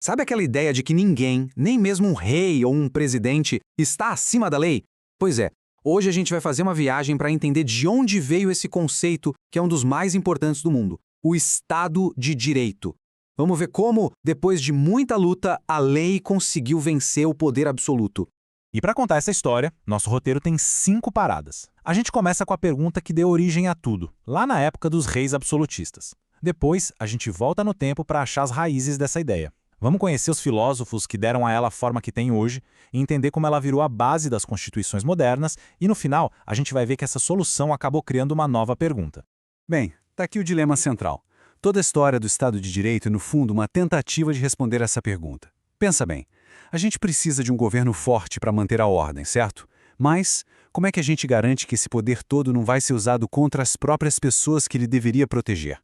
Sabe aquela ideia de que ninguém, nem mesmo um rei ou um presidente, está acima da lei? Pois é, hoje a gente vai fazer uma viagem para entender de onde veio esse conceito que é um dos mais importantes do mundo, o Estado de Direito. Vamos ver como, depois de muita luta, a lei conseguiu vencer o poder absoluto. E para contar essa história, nosso roteiro tem 5 paradas. A gente começa com a pergunta que deu origem a tudo, lá na época dos reis absolutistas. Depois, a gente volta no tempo para achar as raízes dessa ideia. Vamos conhecer os filósofos que deram a ela a forma que tem hoje e entender como ela virou a base das constituições modernas e, no final, a gente vai ver que essa solução acabou criando uma nova pergunta. Bem, tá aqui o dilema central. Toda a história do Estado de Direito é, no fundo, uma tentativa de responder essa pergunta. Pensa bem, a gente precisa de um governo forte para manter a ordem, certo? Mas como é que a gente garante que esse poder todo não vai ser usado contra as próprias pessoas que ele deveria proteger?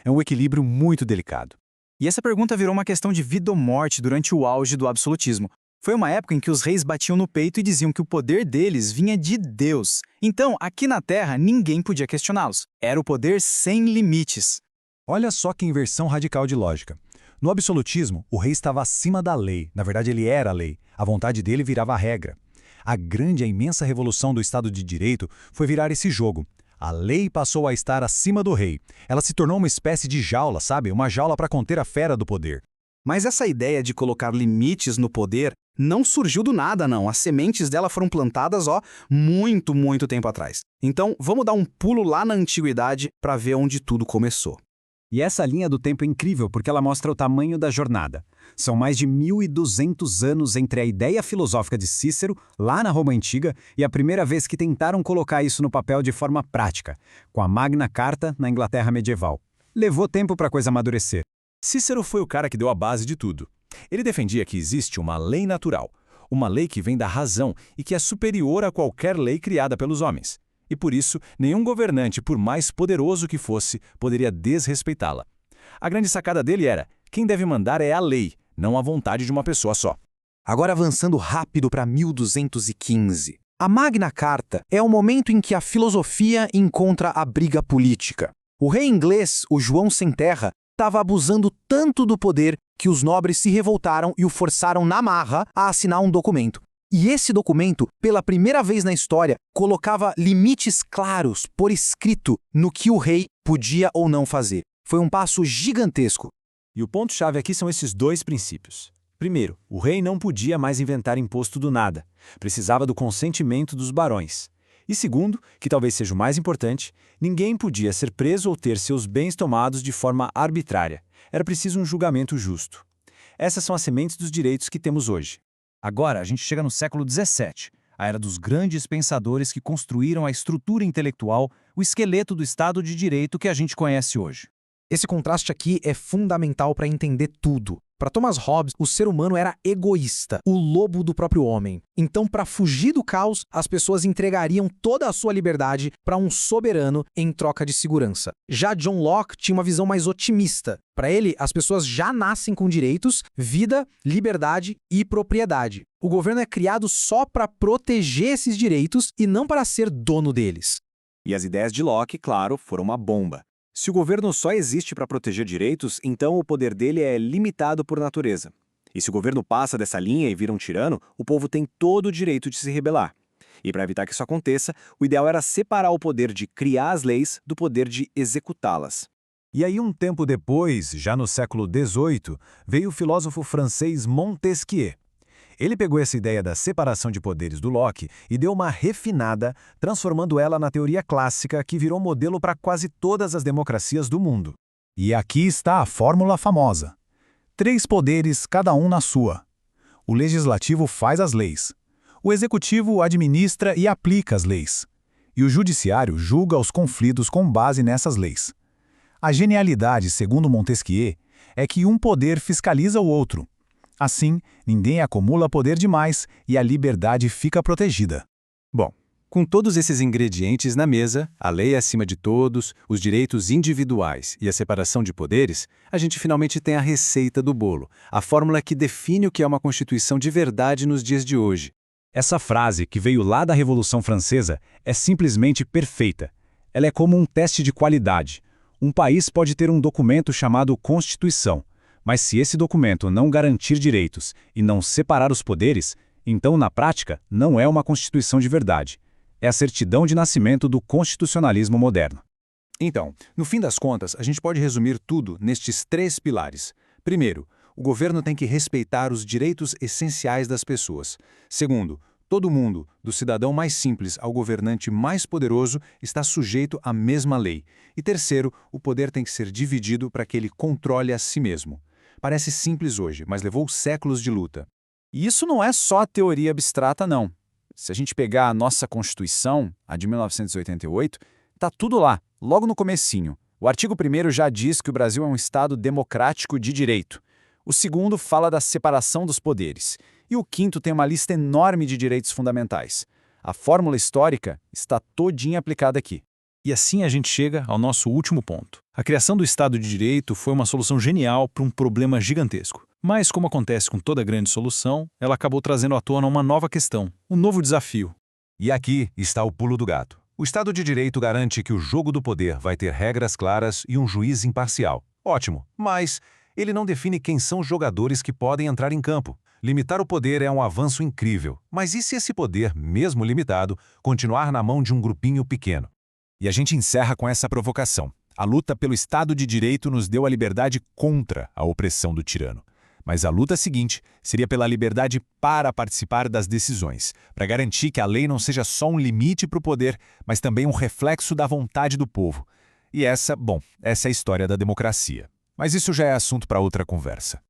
É um equilíbrio muito delicado. E essa pergunta virou uma questão de vida ou morte durante o auge do absolutismo. Foi uma época em que os reis batiam no peito e diziam que o poder deles vinha de Deus. Então, aqui na Terra, ninguém podia questioná-los. Era o poder sem limites. Olha só que inversão radical de lógica. No absolutismo, o rei estava acima da lei. Na verdade, ele era a lei. A vontade dele virava a regra. A grande e imensa revolução do Estado de Direito foi virar esse jogo. A lei passou a estar acima do rei. Ela se tornou uma espécie de jaula, sabe? Uma jaula para conter a fera do poder. Mas essa ideia de colocar limites no poder não surgiu do nada, não. As sementes dela foram plantadas, muito tempo atrás. Então, vamos dar um pulo lá na antiguidade para ver onde tudo começou. E essa linha do tempo é incrível porque ela mostra o tamanho da jornada. São mais de 1.200 anos entre a ideia filosófica de Cícero, lá na Roma Antiga, e a primeira vez que tentaram colocar isso no papel de forma prática, com a Magna Carta na Inglaterra medieval. Levou tempo para a coisa amadurecer. Cícero foi o cara que deu a base de tudo. Ele defendia que existe uma lei natural, uma lei que vem da razão e que é superior a qualquer lei criada pelos homens. E por isso, nenhum governante, por mais poderoso que fosse, poderia desrespeitá-la. A grande sacada dele era: quem deve mandar é a lei, não a vontade de uma pessoa só. Agora avançando rápido para 1215. A Magna Carta é o momento em que a filosofia encontra a briga política. O rei inglês, o João Sem Terra, estava abusando tanto do poder que os nobres se revoltaram e o forçaram na marra a assinar um documento. E esse documento, pela primeira vez na história, colocava limites claros, por escrito, no que o rei podia ou não fazer. Foi um passo gigantesco. E o ponto-chave aqui são esses 2 princípios. Primeiro, o rei não podia mais inventar imposto do nada. Precisava do consentimento dos barões. E segundo, que talvez seja o mais importante, ninguém podia ser preso ou ter seus bens tomados de forma arbitrária. Era preciso um julgamento justo. Essas são as sementes dos direitos que temos hoje. Agora, a gente chega no século XVII, a era dos grandes pensadores que construíram a estrutura intelectual, o esqueleto do Estado de Direito que a gente conhece hoje. Esse contraste aqui é fundamental para entender tudo. Para Thomas Hobbes, o ser humano era egoísta, o lobo do próprio homem. Então, para fugir do caos, as pessoas entregariam toda a sua liberdade para um soberano em troca de segurança. Já John Locke tinha uma visão mais otimista. Para ele, as pessoas já nascem com direitos, vida, liberdade e propriedade. O governo é criado só para proteger esses direitos e não para ser dono deles. E as ideias de Locke, claro, foram uma bomba. Se o governo só existe para proteger direitos, então o poder dele é limitado por natureza. E se o governo passa dessa linha e vira um tirano, o povo tem todo o direito de se rebelar. E para evitar que isso aconteça, o ideal era separar o poder de criar as leis do poder de executá-las. E aí, um tempo depois, já no século XVIII, veio o filósofo francês Montesquieu. Ele pegou essa ideia da separação de poderes do Locke e deu uma refinada, transformando ela na teoria clássica que virou modelo para quase todas as democracias do mundo. E aqui está a fórmula famosa. 3 poderes, cada um na sua. O legislativo faz as leis. O executivo administra e aplica as leis. E o judiciário julga os conflitos com base nessas leis. A genialidade, segundo Montesquieu, é que um poder fiscaliza o outro. Assim, ninguém acumula poder demais e a liberdade fica protegida. Bom, com todos esses ingredientes na mesa, a lei acima de todos, os direitos individuais e a separação de poderes, a gente finalmente tem a receita do bolo, a fórmula que define o que é uma Constituição de verdade nos dias de hoje. Essa frase, que veio lá da Revolução Francesa, é simplesmente perfeita. Ela é como um teste de qualidade. Um país pode ter um documento chamado Constituição, Mas se esse documento não garantir direitos e não separar os poderes, então, na prática, não é uma Constituição de verdade. É a certidão de nascimento do constitucionalismo moderno. Então, no fim das contas, a gente pode resumir tudo nestes 3 pilares. Primeiro, o governo tem que respeitar os direitos essenciais das pessoas. Segundo, todo mundo, do cidadão mais simples ao governante mais poderoso, está sujeito à mesma lei. E terceiro, o poder tem que ser dividido para que ele controle a si mesmo. Parece simples hoje, mas levou séculos de luta. E isso não é só teoria abstrata, não. Se a gente pegar a nossa Constituição, a de 1988, tá tudo lá, logo no comecinho. O artigo 1º já diz que o Brasil é um Estado democrático de direito. O 2º fala da separação dos poderes. E o 5º tem uma lista enorme de direitos fundamentais. A fórmula histórica está todinha aplicada aqui. E assim a gente chega ao nosso último ponto. A criação do Estado de Direito foi uma solução genial para um problema gigantesco. Mas, como acontece com toda grande solução, ela acabou trazendo à tona uma nova questão, um novo desafio. E aqui está o pulo do gato. O Estado de Direito garante que o jogo do poder vai ter regras claras e um juiz imparcial. Ótimo, mas ele não define quem são os jogadores que podem entrar em campo. Limitar o poder é um avanço incrível, mas e se esse poder, mesmo limitado, continuar na mão de um grupinho pequeno? E a gente encerra com essa provocação. A luta pelo Estado de Direito nos deu a liberdade contra a opressão do tirano. Mas a luta seguinte seria pela liberdade para participar das decisões, para garantir que a lei não seja só um limite para o poder, mas também um reflexo da vontade do povo. E essa é a história da democracia. Mas isso já é assunto para outra conversa.